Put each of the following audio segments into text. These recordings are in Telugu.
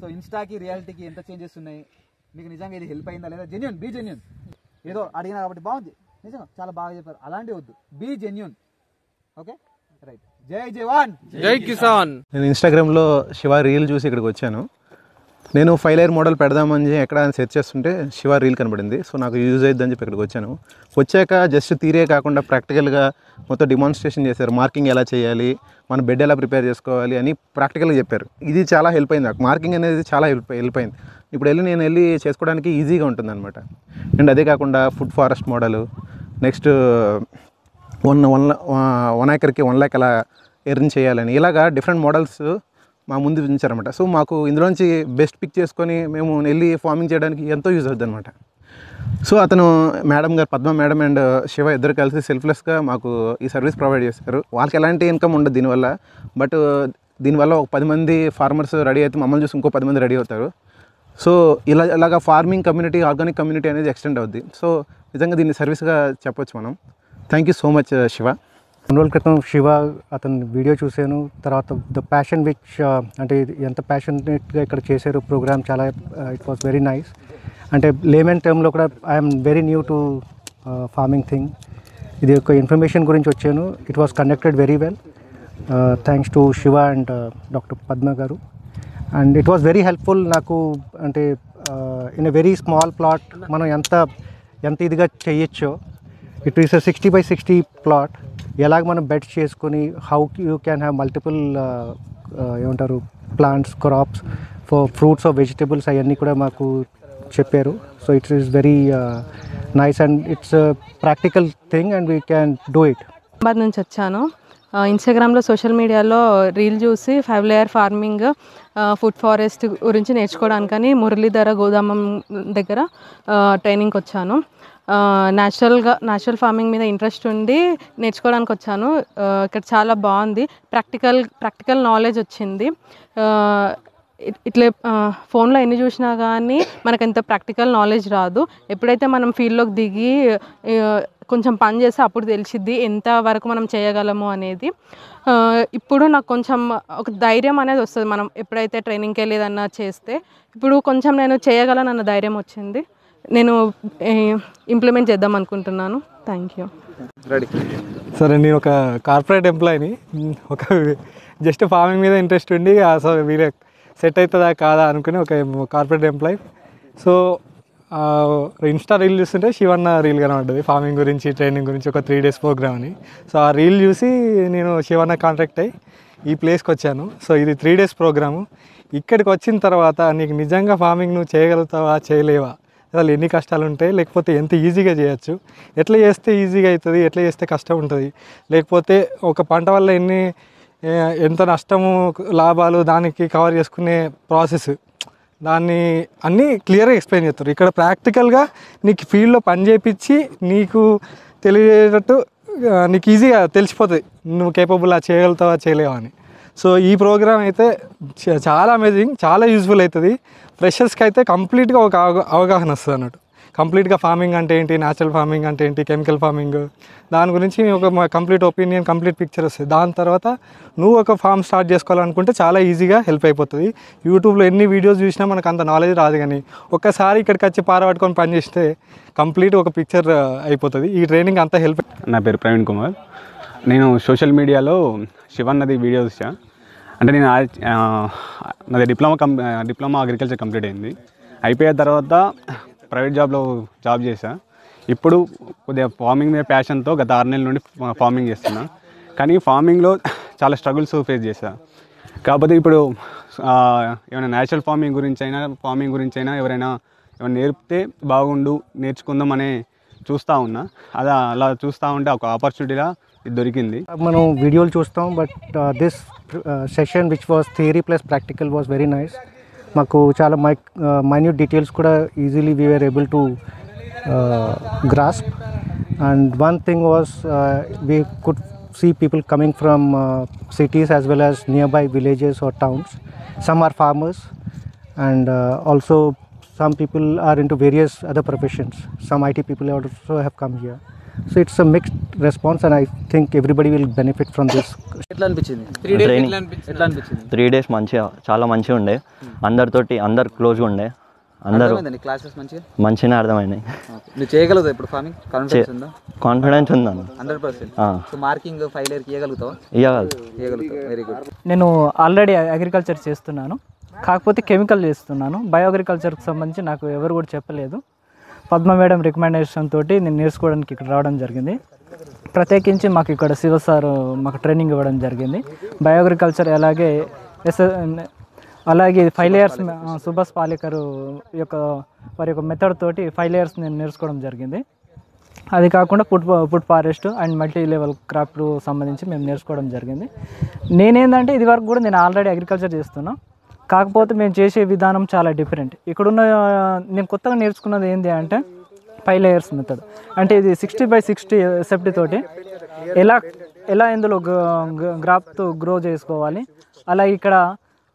సో ఇన్స్టాకి రియాలిటీకి ఎంత చేంజెస్ ఉన్నాయి, మీకు నిజంగా ఇది హెల్ప్ అయిందా లేదా? Genuine, be genuine. ఏదో అడిగినా కాబట్టి బాగుంది, నిజంగా చాలా బాగా చెప్పారు, అలాంటివి వద్దు, బీ జెన్యూన్. Okay right. జై జవాన్ జై కిసాన్. నేను ఇన్స్టాగ్రామ్లో శివ రీల్ చూసి ఇక్కడికి వచ్చాను. నేను 5 లేయర్ మోడల్ పెడదామని ఎక్కడ సెర్చ్ చేస్తుంటే శివ రీల్ కనబడింది. సో నాకు యూజ్ అవుతుందని చెప్పి ఇక్కడికి వచ్చాను. వచ్చాక జస్ట్ థియరీ కాకుండా ప్రాక్టికల్గా మొత్తం డిమాన్స్ట్రేషన్ చేశారు. మార్కింగ్ ఎలా చేయాలి, మన బెడ్ ఎలా ప్రిపేర్ చేసుకోవాలి అని ప్రాక్టికల్గా చెప్పారు. ఇది చాలా హెల్ప్ అయింది నాకు. మార్కింగ్ అనేది చాలా హెల్ప్ అయింది. ఇప్పుడు నేను వెళ్ళి చేసుకోవడానికి ఈజీగా ఉంటుంది అనమాట. అండ్ అదే కాకుండా food forest model, next 1 ఎకర్కి 1 lakh ఎలా ఎర్న్ చేయాలని, ఇలాగా డిఫరెంట్ మోడల్స్ మా ముందు ఉంచారనమాట. సో మాకు ఇందులోంచి బెస్ట్ పిక్ చేసుకొని మేము వెళ్ళి ఫార్మింగ్ చేయడానికి ఎంతో యూజ్ అవుతుంది అనమాట. సో అతను మేడం గారు, పద్మ మేడం అండ్ శివ ఇద్దరు కలిసి సెల్ఫ్లెస్గా మాకు ఈ సర్వీస్ ప్రొవైడ్ చేశారు. వాళ్ళకి ఎలాంటి ఇన్కమ్ ఉండదు దీనివల్ల, బట్ దీనివల్ల ఒక 10 మంది ఫార్మర్స్ రెడీ అయితే మమ్మల్ని చూసి ఇంకో 10 మంది రెడీ అవుతారు. సో ఇలాగా ఫార్మింగ్ కమ్యూనిటీ, ఆర్గానిక్ కమ్యూనిటీ అనేది ఎక్స్టెండ్ అవుద్ది. సో నిజంగా దీన్ని సర్వీస్గా చెప్పొచ్చు మనం. Thank you so much Shiva. 2 రోజుల క్రితం శివ అతని వీడియో చూశాను. తర్వాత ద ప్యాషన్ విచ్ అంటే ఎంత ప్యాషనేట్గా ఇక్కడ చేశారు ప్రోగ్రామ్, చాలా ఇట్ వాస్ వెరీ నైస్. అంటే లేమెన్ టర్మ్లో కూడా I'm very new to farming thing. ఇది ఒక ఇన్ఫర్మేషన్ గురించి వచ్చాను. It was conducted very well. Thanks to Shiva and doctor Padma garu. And it was very helpful నాకు. అంటే in a very small plot మనం ఎంత ఇదిగా చేయొచ్చో, ఇట్ ఈస్ 60 by 60 ప్లాట్, ఎలాగ మనం బెడ్స్ చేసుకొని how you can have multiple ఏమంటారు plants, crops for fruits are vegetables, అవన్నీ కూడా మాకు చెప్పారు. So it's is very nice and it's practical thing and we can do it. Hyderabad నుంచి వచ్చాను. ఇన్స్టాగ్రామ్లో, సోషల్ మీడియాలో రీల్ చూసి 5 లేయర్ ఫార్మింగ్, ఫుడ్ ఫారెస్ట్ గురించి నేర్చుకోవడానికని మురళీధర గోదామం దగ్గర ట్రైనింగ్కి వచ్చాను. న్యాచురల్ ఫార్మింగ్ మీద ఇంట్రెస్ట్ ఉండి నేర్చుకోవడానికి వచ్చాను. ఇక్కడ చాలా బాగుంది, ప్రాక్టికల్ నాలెడ్జ్ వచ్చింది. ఇట్లే ఫోన్లో ఎన్ని చూసినా కానీ మనకు ఎంత ప్రాక్టికల్ నాలెడ్జ్ రాదు. ఎప్పుడైతే మనం ఫీల్డ్లోకి దిగి కొంచెం పని చేస్తే అప్పుడు తెలిసిద్ది ఎంత వరకు మనం చేయగలము అనేది. ఇప్పుడు నాకు కొంచెం ఒక ధైర్యం అనేది వస్తుంది, మనం ఎప్పుడైతే ట్రైనింగ్కి వెళ్ళి ఏదన్నా చేస్తే. ఇప్పుడు కొంచెం నేను చేయగలనన్న ధైర్యం వచ్చింది. నేను ఇంప్లిమెంట్ చేద్దాం అనుకుంటున్నాను. Thank you. సరే, నేను ఒక కార్పొరేట్ ఎంప్లాయీని. ఒక జస్ట్ ఫార్మింగ్ మీద ఇంట్రెస్ట్ ఉండి అసలు వీరే సెట్ అవుతుందా కాదా అనుకుని ఒక corporate employee. So Insta reel చూస్తుంటే శివన్న రీల్ కనబడ్డది ఫార్మింగ్ గురించి, ట్రైనింగ్ గురించి, ఒక 3 days ప్రోగ్రామ్ అని. సో ఆ రీల్ చూసి నేను శివన్న కాంటాక్ట్ అయ్యి ఈ ప్లేస్కి వచ్చాను. సో ఇది 3 days ప్రోగ్రాము. ఇక్కడికి వచ్చిన తర్వాత నీకు నిజంగా ఫార్మింగ్ నువ్వు చేయగలుగుతావా, చేయలేవా, అసలు ఎన్ని కష్టాలు ఉంటాయి, లేకపోతే ఎంత ఈజీగా చేయొచ్చు, ఎట్లా చేస్తే ఈజీగా అవుతుంది, ఎట్లా చేస్తే కష్టం ఉంటుంది, లేకపోతే ఒక పంట వల్ల ఎంత నష్టము, లాభాలు, దానికి కవర్ చేసుకునే ప్రాసెస్, దాన్ని అన్నీ క్లియర్గా ఎక్స్ప్లెయిన్ చేస్తారు. ఇక్కడ ప్రాక్టికల్గా నీకు ఫీల్డ్లో పని చేయించి నీకు తెలియజేటట్టు నీకు ఈజీగా తెలిసిపోతుంది నువ్వు కేపబుల్ చేయగలుగుతావా చేయలేవా అని. సో ఈ ప్రోగ్రామ్ అయితే చాలా అమేజింగ్, చాలా యూజ్ఫుల్ అవుతుంది. ఫ్రెషర్స్కి అయితే కంప్లీట్గా ఒక అవగాహన వస్తుంది అన్నట్టు. కంప్లీట్గా ఫార్మింగ్ అంటే ఏంటి, న్యాచురల్ ఫార్మింగ్ అంటే ఏంటి, కెమికల్ ఫార్మింగ్, దాని గురించి ఒక కంప్లీట్ ఒపీనియన్, కంప్లీట్ పిక్చర్ వస్తుంది. దాని తర్వాత నువ్వు ఒక ఫార్మ్ స్టార్ట్ చేసుకోవాలనుకుంటే చాలా ఈజీగా హెల్ప్ అయిపోతుంది. యూట్యూబ్లో ఎన్ని వీడియోస్ చూసినా మనకు అంత నాలెడ్జ్ రాదు, కానీ ఒక్కసారి ఇక్కడికి వచ్చి పారపట్టుకొని పని చేస్తే కంప్లీట్ ఒక పిక్చర్ అయిపోతుంది. ఈ ట్రైనింగ్ అంతా హెల్ప్. నా పేరు ప్రవీణ్ కుమార్. నేను సోషల్ మీడియాలో శివన్నది వీడియో చూసా. అంటే నేను నాది డిప్లొమా అగ్రికల్చర్ కంప్లీట్ అయింది. అయిపోయిన తర్వాత ప్రైవేట్ జాబ్ చేశా. ఇప్పుడు కొద్దిగా ఫార్మింగ్ మీద ప్యాషన్తో గత 6 నెలల నుండి ఫార్మింగ్ చేస్తున్నా. కానీ ఫార్మింగ్లో చాలా స్ట్రగుల్స్ ఫేస్ చేశా. కాకపోతే ఇప్పుడు ఏమైనా న్యాచురల్ ఫార్మింగ్ గురించి అయినా ఎవరైనా నేర్పితే బాగుండు, నేర్చుకుందాం అనే చూస్తూ ఉన్నా. అలా చూస్తూ ఉంటే ఒక ఆపర్చునిటీలా ఇది దొరికింది. మనం వీడియోలు చూస్తాం, but this session which was theory plus practical was very nice. మాకు చాలా మైన్యూట్ డీటెయిల్స్ కూడా easily we were able to grasp. And one thing was we could see people coming from cities as well as nearby villages or towns. Some are farmers, and also some people are into various other professions. Some IT people also have come here. So it's a mixed response and I think everybody will benefit from this. ఎట్లా అనిపించింది? ఎట్లా అనిపించింది? 3 days మంచిగా, చాలా మంచిగా ఉండే. అందరు క్లోజ్గా ఉండే. అందరూ క్లాసెస్ మంచిగానే అర్థమైనాయి. నువ్వు చేయగలుగుతావు ఇప్పుడు ఫార్మింగ్? కాన్ఫిడెన్స్ ఉందా? కాన్ఫిడెన్స్ ఉందా? 100%. సో మార్కింగ్ 5 layer ఇవ్వగలుగుతావా? ఇవ్వగలుగుతావు. Very good. నేను ఆల్రెడీ అగ్రికల్చర్ చేస్తున్నాను, కాకపోతే కెమికల్ చేస్తున్నాను. బయో అగ్రికల్చర్కి సంబంధించి నాకు ఎవరు కూడా చెప్పలేదు. పద్మ మేడం రికమెండేషన్ తోటి నేను నేర్చుకోవడానికి ఇక్కడ రావడం జరిగింది. ప్రత్యేకించి మాకు ఇక్కడ శివ సార్ మాకు ట్రైనింగ్ ఇవ్వడం జరిగింది. బయో అగ్రికల్చర్ అలాగే 5 layers సుభాష్ పాలేకర్ వారి యొక్క మెథడ్ తోటి 5 layers నేను నేర్చుకోవడం జరిగింది. అది కాకుండా food forest and multi level క్రాప్లు సంబంధించి మేము నేర్చుకోవడం జరిగింది. నేనేంటంటే ఇది వరకు కూడా నేను ఆల్రెడీ అగ్రికల్చర్ చేస్తున్నా, కాకపోతే మేము చేసే విధానం చాలా డిఫరెంట్. ఇక్కడున్న నేను కొత్తగా నేర్చుకున్నది ఏంటి అంటే 5 layers మెథడ్. అంటే ఇది 60/60 సెఫ్టీ తోటి ఎలా ఇందులో గ్రాప్తో గ్రో చేసుకోవాలి, అలా ఇక్కడ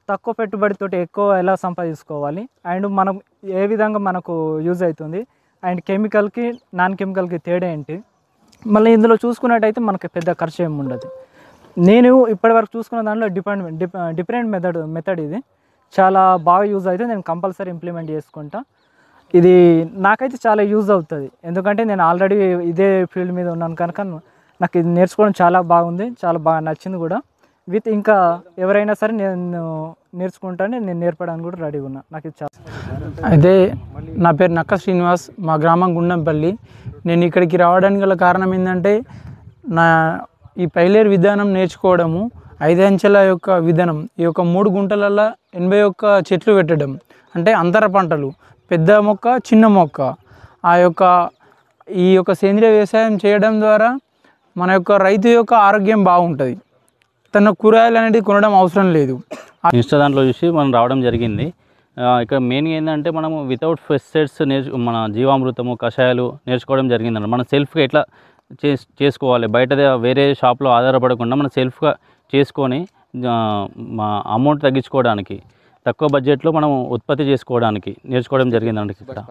తక్కువ పెట్టుబడితోటి ఎక్కువ ఎలా సంపాదించుకోవాలి, అండ్ మనం ఏ విధంగా మనకు యూజ్ అవుతుంది, అండ్ కెమికల్కి నాన్ కెమికల్కి తేడా ఏంటి. మళ్ళీ ఇందులో చూసుకున్నట్టయితే మనకి పెద్ద ఖర్చు ఏమి ఉండదు. నేను ఇప్పటివరకు చూసుకున్న దాంట్లో డిఫరెంట్ మెథడ్ ఇది చాలా బాగా యూజ్ అయితే నేను కంపల్సరీ ఇంప్లిమెంట్ చేసుకుంటా. ఇది నాకైతే చాలా యూజ్ అవుతుంది, ఎందుకంటే నేను ఆల్రెడీ ఇదే ఫీల్డ్ మీద ఉన్నాను కనుక నాకు ఇది నేర్చుకోవడం చాలా బాగుంది, చాలా బాగా నచ్చింది కూడా. ఇంకా ఎవరైనా సరే నేను నేర్చుకుంటానే, నేను నేర్పడానికి కూడా రెడీగా ఉన్నా. నాకు ఇది చాలా. అయితే నా పేరు నక్క శ్రీనివాస్, మా గ్రామం గుండంపల్లి. నేను ఇక్కడికి రావడానికి గల కారణం ఏంటంటే ఈ 5 layer విధానం నేర్చుకోవడము, 5 అంచెల యొక్క విధానం, ఈ యొక్క 3 గుంటలలో 81 చెట్లు పెట్టడం, అంటే అంతర పంటలు, పెద్ద మొక్క చిన్న మొక్క. ఈ యొక్క సేంద్రియ వ్యవసాయం చేయడం ద్వారా మన యొక్క రైతు యొక్క ఆరోగ్యం బాగుంటుంది. తన కూరగాయలు అనేది కొనడం అవసరం లేదు. ఇన్స్టా దాంట్లో చూసి మనం రావడం జరిగింది. ఇక్కడ మెయిన్గా ఏంటంటే మనము వితౌట్ పెస్టిసైడ్స్ మన జీవామృతము కషాయాలు నేర్చుకోవడం జరిగిందండి. మనం సెల్ఫ్గా ఎట్లా చేసుకోవాలి, బయట వేరే షాప్లో ఆధారపడకుండా మనం సెల్ఫ్గా చేసుకొని అమౌంట్ తగ్గించుకోవడానికి, తక్కువ బడ్జెట్లో మనం ఉత్పత్తి చేసుకోవడానికి నేర్చుకోవడం జరిగిందండి. ఇక్కడ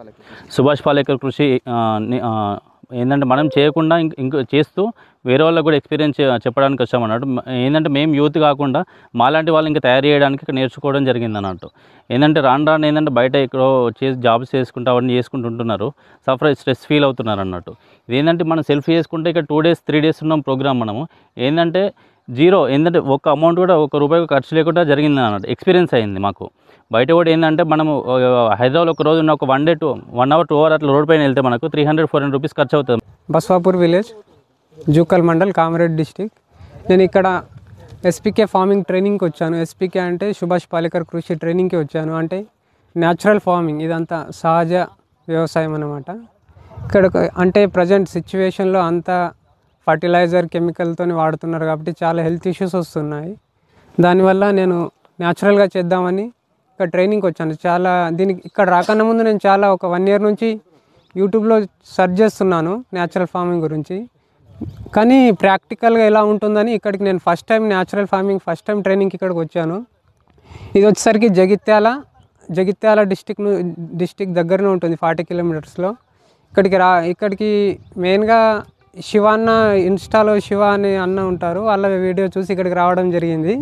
సుభాష్ పాలేకర్ కృషి ఏంటంటే మనం చేయకుండా ఇంకో చేస్తూ వేరే వాళ్ళకి కూడా ఎక్స్పీరియన్స్ చెప్పడానికి వచ్చామన్నట్టు. ఏంటంటే మేము యూత్ కాకుండా మాలాంటి వాళ్ళు ఇంకా తయారు చేయడానికి ఇక్కడ నేర్చుకోవడం జరిగింది అన్నట్టు. ఏంటంటే రాను ఏంటంటే బయట ఎక్కడో జాబ్స్ చేసుకుంటూ అవన్నీ చేసుకుంటుంటున్నారు, స్ట్రెస్ ఫీల్ అవుతున్నారు అన్నట్టు. ఇదేంటంటే మనం సెల్ఫ్ చేసుకుంటే ఇక్కడ 2 days 3 days ఉన్నాం ప్రోగ్రామ్. మనము ఏంటంటే జీరో, ఏంటంటే ఒక్క అమౌంట్ కూడా ₹1 ఖర్చు లేకుండా జరిగింది అన్నట్టు. ఎక్స్పీరియన్స్ అయింది మాకు. బయట కూడా ఏంటంటే మనము హైదరాబాద్ ఒక రోజు ఒక 1 day 1 hour 2 hour అట్లా రోడ్ పైన వెళ్తే మనకు 300-400 రూపీస్ ఖర్చు అవుతుంది. Baswapur village, Jukkal mandal, Kamareddy district. నేను ఇక్కడ ఎస్పీకే ఫార్మింగ్ ట్రైనింగ్కి వచ్చాను. ఎస్పీకే అంటే సుభాష్ పాలేకర్ కృషి ట్రైనింగ్కి వచ్చాను. అంటే న్యాచురల్ ఫార్మింగ్, ఇదంతా సహజ వ్యవసాయం అన్నమాట. ఇక్కడ అంటే ప్రజెంట్ సిచ్యువేషన్లో అంతా ఫర్టిలైజర్ కెమికల్తో వాడుతున్నారు కాబట్టి చాలా హెల్త్ ఇష్యూస్ వస్తున్నాయి. దానివల్ల నేను న్యాచురల్గా చేద్దామని ఇక్కడ ట్రైనింగ్కి వచ్చాను. చాలా దీనికి ఇక్కడ రాకన్నా ముందు నేను చాలా ఒక 1 year నుంచి యూట్యూబ్లో సెర్చ్ చేస్తున్నాను న్యాచురల్ ఫార్మింగ్ గురించి. కానీ ప్రాక్టికల్గా ఎలా ఉంటుందని ఇక్కడికి నేను first time natural farming first time ట్రైనింగ్కి ఇక్కడికి వచ్చాను. ఇది వచ్చేసరికి జగిత్యాల డిస్టిక్ దగ్గరనే ఉంటుంది, 40 kilometers. ఇక్కడికి మెయిన్గా శివ అన్న, ఇన్స్టాలో శివ అని అన్న ఉంటారు, వాళ్ళ వీడియో చూసి ఇక్కడికి రావడం జరిగింది.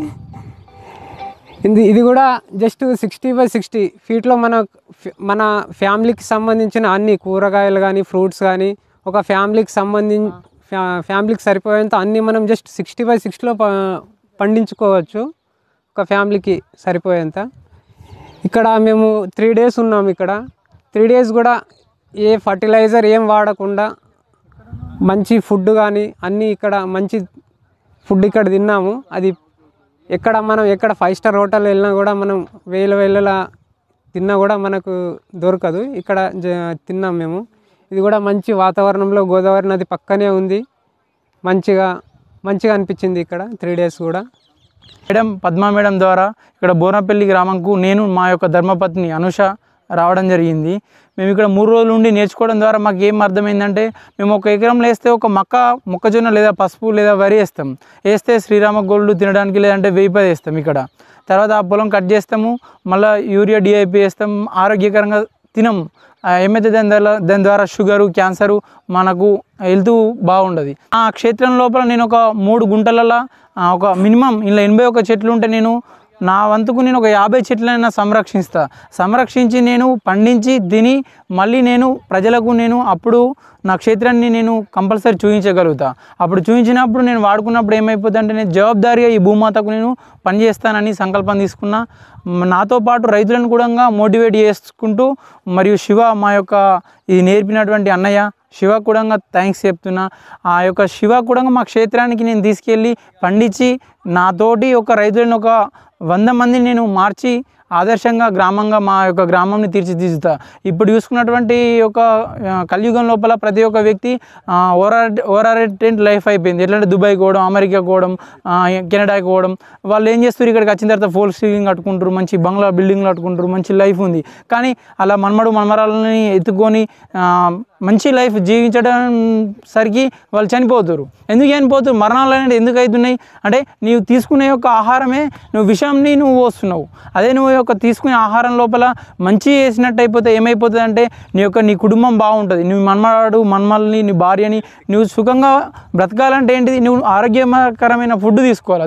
ఇది కూడా జస్ట్ 60/60 ఫీట్లో మన ఫ్యామిలీకి సంబంధించిన అన్ని కూరగాయలు కానీ ఫ్రూట్స్ కానీ ఒక ఫ్యామిలీకి సరిపోయేంత అన్నీ మనం జస్ట్ 60/60లో పండించుకోవచ్చు, ఒక ఫ్యామిలీకి సరిపోయేంత. ఇక్కడ మేము 3 days ఉన్నాం. ఇక్కడ 3 days కూడా ఏ ఫర్టిలైజర్ ఏం వాడకుండా మంచి ఫుడ్ కానీ అన్నీ ఇక్కడ మంచి ఫుడ్ ఇక్కడ తిన్నాము. అది మనం ఎక్కడ 5 star హోటల్ వెళ్ళినా కూడా మనం వేల తిన్నా కూడా మనకు దొరకదు. ఇక్కడ తిన్నాం మేము. ఇది కూడా మంచి వాతావరణంలో, గోదావరి నది పక్కనే ఉంది. మంచిగా అనిపించింది ఇక్కడ 3 days కూడా. పద్మా మేడం ద్వారా ఇక్కడ బోర్నపల్లి గ్రామంకు నేను, మా యొక్క ధర్మపత్ని అనుష రావడం జరిగింది. మేము ఇక్కడ 3 రోజులు ఉండి నేర్చుకోవడం ద్వారా మాకు ఏం అర్థమైందంటే, మేము 1 ఎకరంలో వేస్తే ఒక మొక్కజొన్న లేదా పసుపు లేదా వరి వేస్తే శ్రీరామ గోల్డ్ తినడానికి, లేదంటే 1000 వేస్తాం ఇక్కడ. తర్వాత ఆ పొలం కట్ చేస్తాము, మళ్ళీ యూరియా DIP వేస్తాం, ఆరోగ్యకరంగా తినము. ఏమైతే దాని ద్వారా షుగరు, క్యాన్సరు, మనకు హెల్త్ బాగుండదు. ఆ క్షేత్రం లోపల నేను ఒక 3 గుంటలలో ఒక మినిమం ఇలా 81 చెట్లు ఉంటే నేను నా వంతుకు నేను ఒక 50 చెట్లైనా సంరక్షించి నేను పండించి తిని మళ్ళీ నేను ప్రజలకు నేను అప్పుడు నా క్షేత్రాన్ని నేను కంపల్సరీ చూపించగలుగుతా. అప్పుడు చూపించినప్పుడు నేను వాడుకున్నప్పుడు ఏమైపోతుంది అంటే నేను జవాబుదారీగా ఈ భూమాతకు నేను పనిచేస్తానని సంకల్పం తీసుకున్నా. నాతో పాటు రైతులను కూడా మోటివేట్ చేసుకుంటూ మరియు శివ మా యొక్క ఇది నేర్పినటువంటి అన్నయ్య శివ కూడా థ్యాంక్స్ చెప్తున్నా. ఆ యొక్క శివ కూడా మా క్షేత్రానికి నేను తీసుకెళ్ళి పండించి నాతోటి ఒక రైతులను ఒక 100 మందిని నేను మార్చి ఆదర్శంగా గ్రామంగా మా యొక్క గ్రామంని తీర్చిదిద్దుతా. ఇప్పుడు చూసుకున్నటువంటి ఒక కలియుగం లోపల ప్రతి ఒక్క వ్యక్తి ఓవరాటెంట్ లైఫ్ అయిపోయింది. ఎట్లంటే దుబాయ్కి పోవడం, అమెరికా పోవడం, కెనడాకి పోవడం. వాళ్ళు ఏం చేస్తారు, ఇక్కడికి వచ్చిన తర్వాత ఫోల్ సీలింగ్ కట్టుకుంటారు, మంచి బంగ్లా బిల్డింగ్లు కట్టుకుంటారు, మంచి లైఫ్ ఉంది. కానీ అలా మనమరాలని ఎత్తుకొని మంచి లైఫ్ జీవించడం సరికి వాళ్ళు చనిపోతారు. ఎందుకు చనిపోతారు? మరణాలు అనేది ఎందుకు అవుతున్నాయి అంటే నీవు తీసుకునే యొక్క ఆహారమే నువ్వు విషంని నువ్వు పోస్తున్నావు. అదే నువ్వు యొక్క తీసుకునే ఆహారం లోపల మంచి వేసినట్టు అయిపోతే ఏమైపోతుంది అంటే నీ కుటుంబం బాగుంటుంది. నువ్వు మన్మల్ని, నీ భార్యని నువ్వు సుఖంగా బ్రతకాలంటే ఏంటిది, నువ్వు ఆరోగ్యకరమైన ఫుడ్ తీసుకోవాలి.